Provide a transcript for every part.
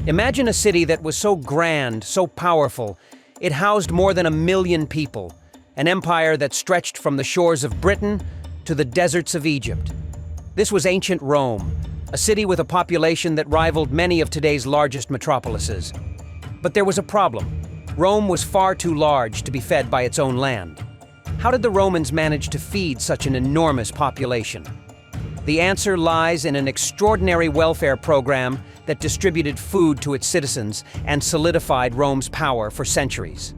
Imagine a city that was so grand, so powerful, it housed more than 1 million people, an empire that stretched from the shores of Britain to the deserts of Egypt. This was ancient Rome, a city with a population that rivaled many of today's largest metropolises. But there was a problem. Rome was far too large to be fed by its own land. How did the Romans manage to feed such an enormous population? The answer lies in an extraordinary welfare program that distributed food to its citizens and solidified Rome's power for centuries.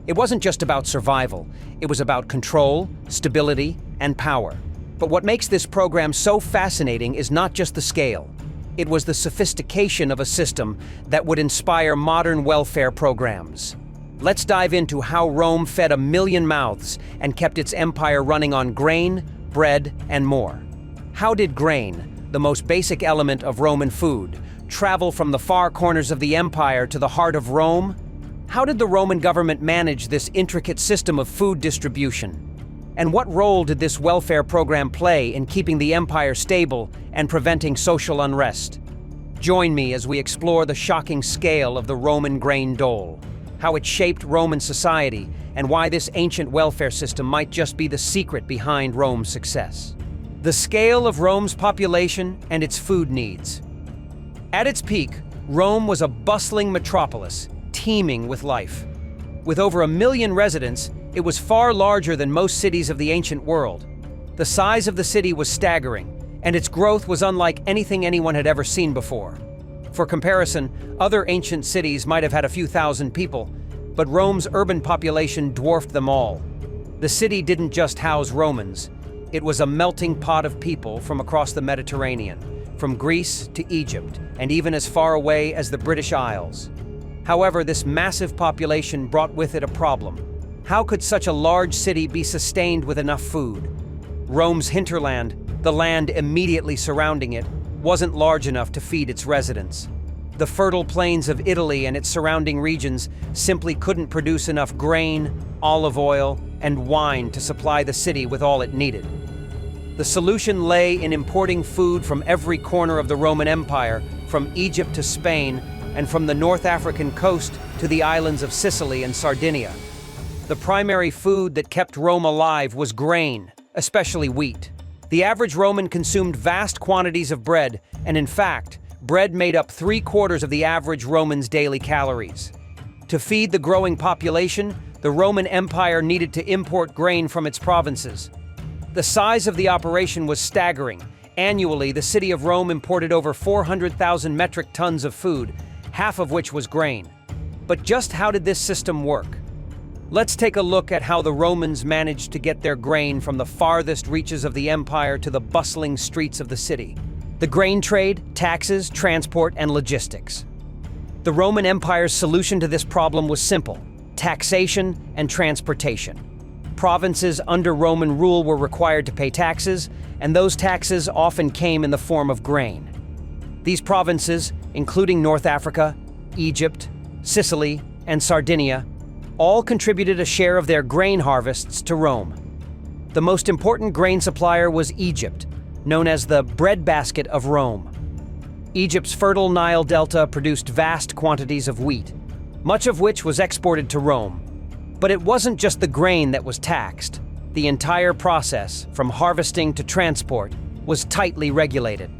It wasn't just about survival, it was about control, stability, and power. But what makes this program so fascinating is not just the scale. It was the sophistication of a system that would inspire modern welfare programs. Let's dive into how Rome fed 1 million mouths and kept its empire running on grain, bread, and more. How did grain, the most basic element of Roman food, travel from the far corners of the empire to the heart of Rome? How did the Roman government manage this intricate system of food distribution? And what role did this welfare program play in keeping the empire stable and preventing social unrest? Join me as we explore the shocking scale of the Roman grain dole, how it shaped Roman society, and why this ancient welfare system might just be the secret behind Rome's success. The scale of Rome's population and its food needs. At its peak, Rome was a bustling metropolis, teeming with life. With over 1 million residents, it was far larger than most cities of the ancient world. The size of the city was staggering, and its growth was unlike anything anyone had ever seen before. For comparison, other ancient cities might have had a few thousand people, but Rome's urban population dwarfed them all. The city didn't just house Romans. It was a melting pot of people from across the Mediterranean, from Greece to Egypt, and even as far away as the British Isles. However, this massive population brought with it a problem. How could such a large city be sustained with enough food? Rome's hinterland, the land immediately surrounding it, wasn't large enough to feed its residents. The fertile plains of Italy and its surrounding regions simply couldn't produce enough grain, olive oil, and wine to supply the city with all it needed. The solution lay in importing food from every corner of the Roman Empire, from Egypt to Spain, and from the North African coast to the islands of Sicily and Sardinia. The primary food that kept Rome alive was grain, especially wheat. The average Roman consumed vast quantities of bread, and in fact, bread made up 3/4 of the average Roman's daily calories. To feed the growing population, the Roman Empire needed to import grain from its provinces. The size of the operation was staggering. Annually, the city of Rome imported over 400,000 metric tons of food, half of which was grain. But just how did this system work? Let's take a look at how the Romans managed to get their grain from the farthest reaches of the empire to the bustling streets of the city. The grain trade, taxes, transport, and logistics. The Roman Empire's solution to this problem was simple: taxation and transportation. Provinces under Roman rule were required to pay taxes, and those taxes often came in the form of grain. These provinces, including North Africa, Egypt, Sicily, and Sardinia, all contributed a share of their grain harvests to Rome. The most important grain supplier was Egypt, known as the breadbasket of Rome. Egypt's fertile Nile Delta produced vast quantities of wheat, much of which was exported to Rome. But it wasn't just the grain that was taxed. The entire process, from harvesting to transport, was tightly regulated.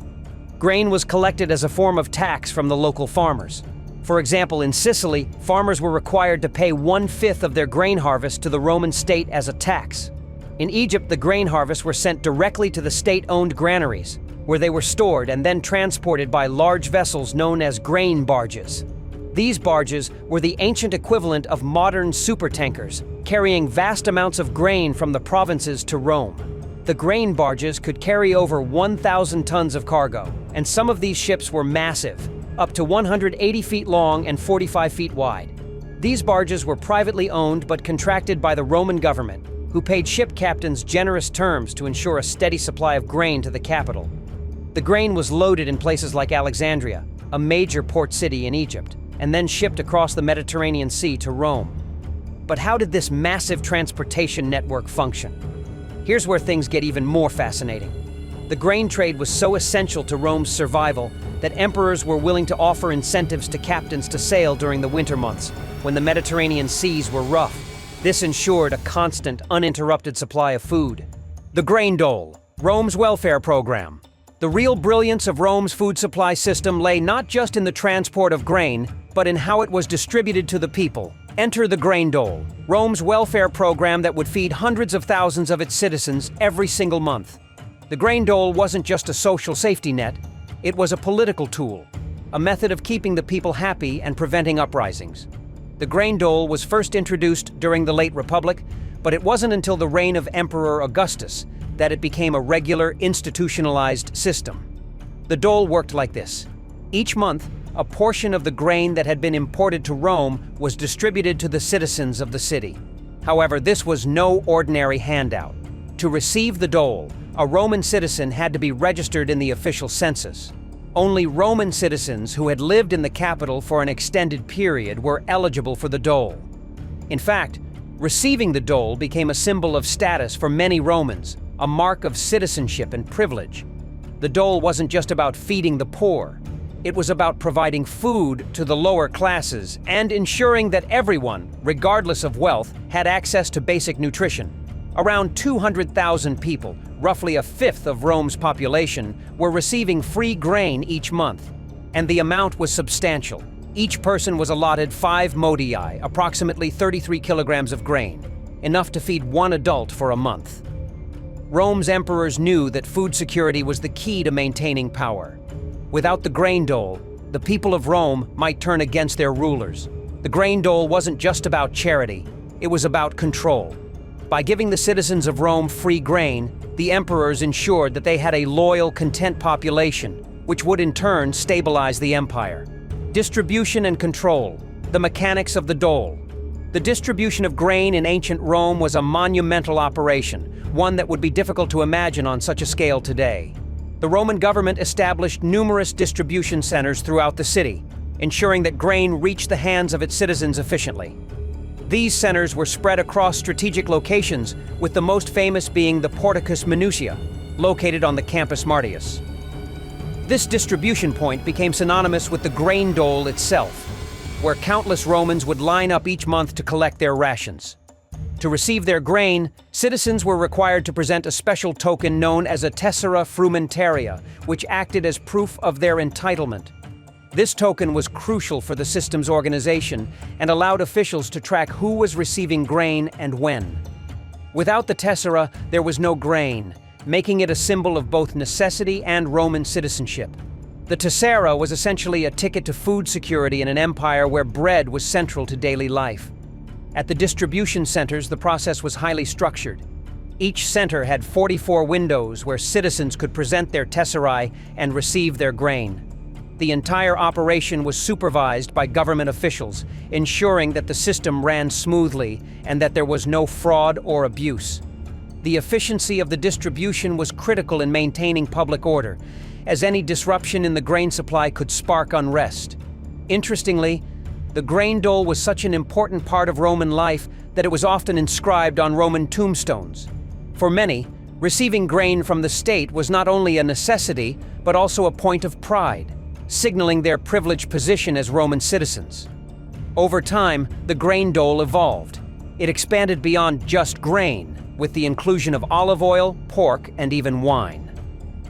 Grain was collected as a form of tax from the local farmers. For example, in Sicily, farmers were required to pay 1/5 of their grain harvest to the Roman state as a tax. In Egypt, the grain harvests were sent directly to the state-owned granaries, where they were stored and then transported by large vessels known as grain barges. These barges were the ancient equivalent of modern supertankers, carrying vast amounts of grain from the provinces to Rome. The grain barges could carry over 1,000 tons of cargo, and some of these ships were massive, up to 180 feet long and 45 feet wide. These barges were privately owned but contracted by the Roman government, who paid ship captains generous terms to ensure a steady supply of grain to the capital. The grain was loaded in places like Alexandria, a major port city in Egypt, and then shipped across the Mediterranean Sea to Rome. But how did this massive transportation network function? Here's where things get even more fascinating. The grain trade was so essential to Rome's survival that emperors were willing to offer incentives to captains to sail during the winter months, when the Mediterranean seas were rough. This ensured a constant, uninterrupted supply of food. The grain dole, Rome's welfare program. The real brilliance of Rome's food supply system lay not just in the transport of grain, but in how it was distributed to the people. Enter the grain dole, Rome's welfare program that would feed hundreds of thousands of its citizens every single month. The grain dole wasn't just a social safety net, it was a political tool, a method of keeping the people happy and preventing uprisings. The grain dole was first introduced during the late Republic, but it wasn't until the reign of Emperor Augustus that it became a regular, institutionalized system. The dole worked like this. Each month, a portion of the grain that had been imported to Rome was distributed to the citizens of the city. However, this was no ordinary handout. To receive the dole, a Roman citizen had to be registered in the official census. Only Roman citizens who had lived in the capital for an extended period were eligible for the dole. In fact, receiving the dole became a symbol of status for many Romans, a mark of citizenship and privilege. The dole wasn't just about feeding the poor. It was about providing food to the lower classes and ensuring that everyone, regardless of wealth, had access to basic nutrition. Around 200,000 people, roughly a fifth of Rome's population, were receiving free grain each month. And the amount was substantial. Each person was allotted 5 modii, approximately 33 kilograms of grain, enough to feed one adult for a month. Rome's emperors knew that food security was the key to maintaining power. Without the grain dole, the people of Rome might turn against their rulers. The grain dole wasn't just about charity, it was about control. By giving the citizens of Rome free grain, the emperors ensured that they had a loyal, content population, which would in turn stabilize the empire. Distribution and control, the mechanics of the dole. The distribution of grain in ancient Rome was a monumental operation, one that would be difficult to imagine on such a scale today. The Roman government established numerous distribution centers throughout the city, ensuring that grain reached the hands of its citizens efficiently. These centers were spread across strategic locations, with the most famous being the Porticus Minutia, located on the Campus Martius. This distribution point became synonymous with the grain dole itself, where countless Romans would line up each month to collect their rations. To receive their grain, citizens were required to present a special token known as a tessera frumentaria, which acted as proof of their entitlement. This token was crucial for the system's organization and allowed officials to track who was receiving grain and when. Without the tessera, there was no grain, making it a symbol of both necessity and Roman citizenship. The tessera was essentially a ticket to food security in an empire where bread was central to daily life. At the distribution centers, the process was highly structured. Each center had 44 windows where citizens could present their tesserae and receive their grain. The entire operation was supervised by government officials, ensuring that the system ran smoothly and that there was no fraud or abuse. The efficiency of the distribution was critical in maintaining public order, as any disruption in the grain supply could spark unrest. Interestingly, the grain dole was such an important part of Roman life that it was often inscribed on Roman tombstones. For many, receiving grain from the state was not only a necessity, but also a point of pride, signaling their privileged position as Roman citizens. Over time, the grain dole evolved. It expanded beyond just grain, with the inclusion of olive oil, pork, and even wine.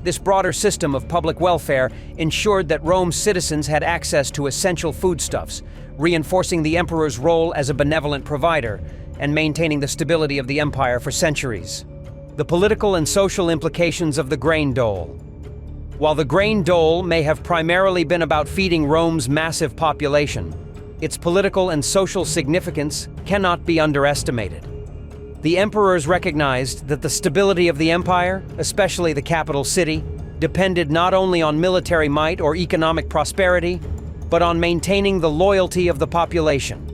This broader system of public welfare ensured that Rome's citizens had access to essential foodstuffs, reinforcing the emperor's role as a benevolent provider and maintaining the stability of the empire for centuries. The political and social implications of the grain dole. While the grain dole may have primarily been about feeding Rome's massive population, its political and social significance cannot be underestimated. The emperors recognized that the stability of the empire, especially the capital city, depended not only on military might or economic prosperity, but on maintaining the loyalty of the population.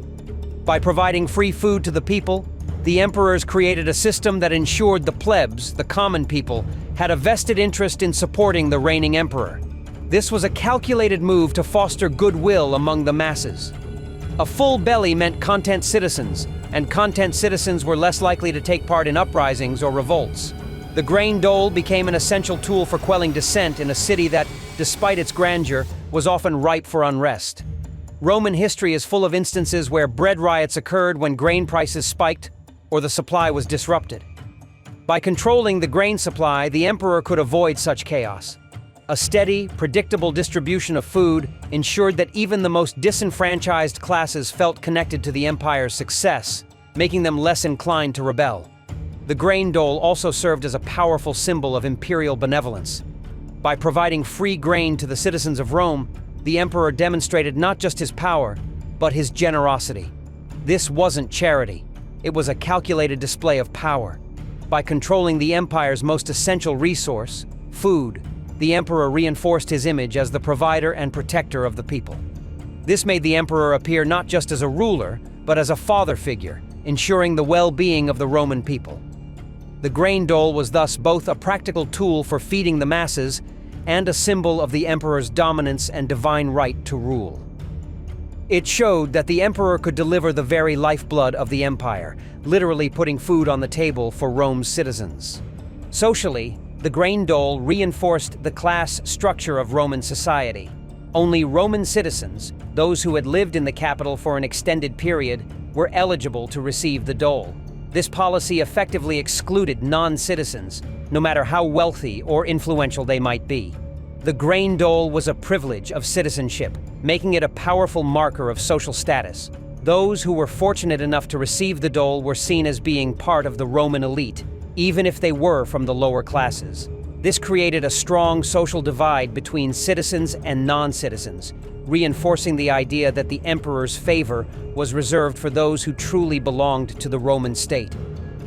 By providing free food to the people, the emperors created a system that ensured the plebs, the common people, had a vested interest in supporting the reigning emperor. This was a calculated move to foster goodwill among the masses. A full belly meant content citizens, and content citizens were less likely to take part in uprisings or revolts. The grain dole became an essential tool for quelling dissent in a city that, despite its grandeur, was often ripe for unrest. Roman history is full of instances where bread riots occurred when grain prices spiked or the supply was disrupted. By controlling the grain supply, the emperor could avoid such chaos. A steady, predictable distribution of food ensured that even the most disenfranchised classes felt connected to the empire's success, making them less inclined to rebel. The grain dole also served as a powerful symbol of imperial benevolence. By providing free grain to the citizens of Rome, the emperor demonstrated not just his power, but his generosity. This wasn't charity. It was a calculated display of power. By controlling the empire's most essential resource, food, the emperor reinforced his image as the provider and protector of the people. This made the emperor appear not just as a ruler, but as a father figure, ensuring the well-being of the Roman people. The grain dole was thus both a practical tool for feeding the masses and a symbol of the emperor's dominance and divine right to rule. It showed that the emperor could deliver the very lifeblood of the empire, literally putting food on the table for Rome's citizens. Socially, the grain dole reinforced the class structure of Roman society. Only Roman citizens, those who had lived in the capital for an extended period, were eligible to receive the dole. This policy effectively excluded non-citizens, no matter how wealthy or influential they might be. The grain dole was a privilege of citizenship, making it a powerful marker of social status. Those who were fortunate enough to receive the dole were seen as being part of the Roman elite, even if they were from the lower classes. This created a strong social divide between citizens and non-citizens, reinforcing the idea that the emperor's favor was reserved for those who truly belonged to the Roman state.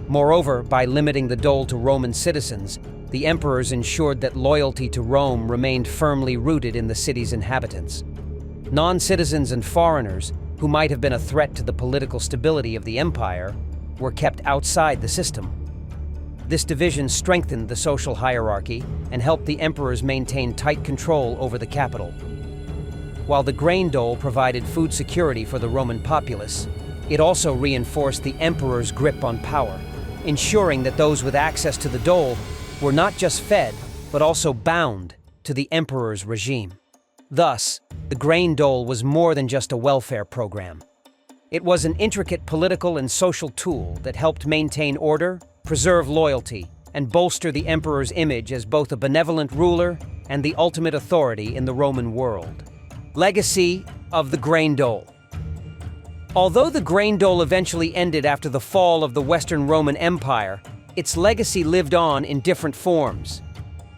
Moreover, by limiting the dole to Roman citizens, the emperors ensured that loyalty to Rome remained firmly rooted in the city's inhabitants. Non-citizens and foreigners, who might have been a threat to the political stability of the empire, were kept outside the system. This division strengthened the social hierarchy and helped the emperors maintain tight control over the capital. While the grain dole provided food security for the Roman populace, it also reinforced the emperor's grip on power, ensuring that those with access to the dole were not just fed, but also bound to the emperor's regime. Thus, the grain dole was more than just a welfare program. It was an intricate political and social tool that helped maintain order, preserve loyalty, and bolster the emperor's image as both a benevolent ruler and the ultimate authority in the Roman world. Legacy of the grain dole. Although the grain dole eventually ended after the fall of the Western Roman Empire, its legacy lived on in different forms.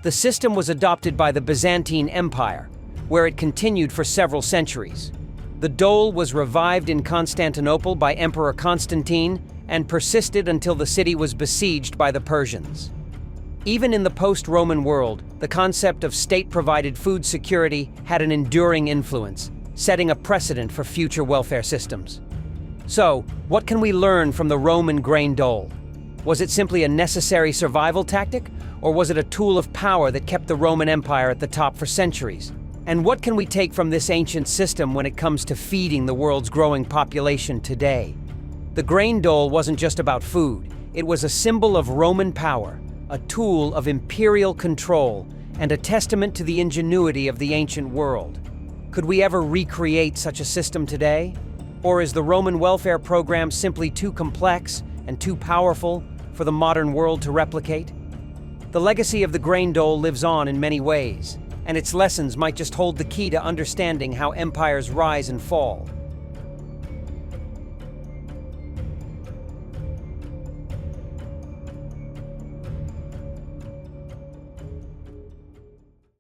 The system was adopted by the Byzantine Empire, where it continued for several centuries. The dole was revived in Constantinople by Emperor Constantine and persisted until the city was besieged by the Persians. Even in the post-Roman world, the concept of state-provided food security had an enduring influence, setting a precedent for future welfare systems. So, what can we learn from the Roman grain dole? Was it simply a necessary survival tactic, or was it a tool of power that kept the Roman Empire at the top for centuries? And what can we take from this ancient system when it comes to feeding the world's growing population today? The grain dole wasn't just about food. It was a symbol of Roman power, a tool of imperial control, and a testament to the ingenuity of the ancient world. Could we ever recreate such a system today? Or is the Roman welfare program simply too complex and too powerful for the modern world to replicate? The legacy of the grain dole lives on in many ways, and its lessons might just hold the key to understanding how empires rise and fall.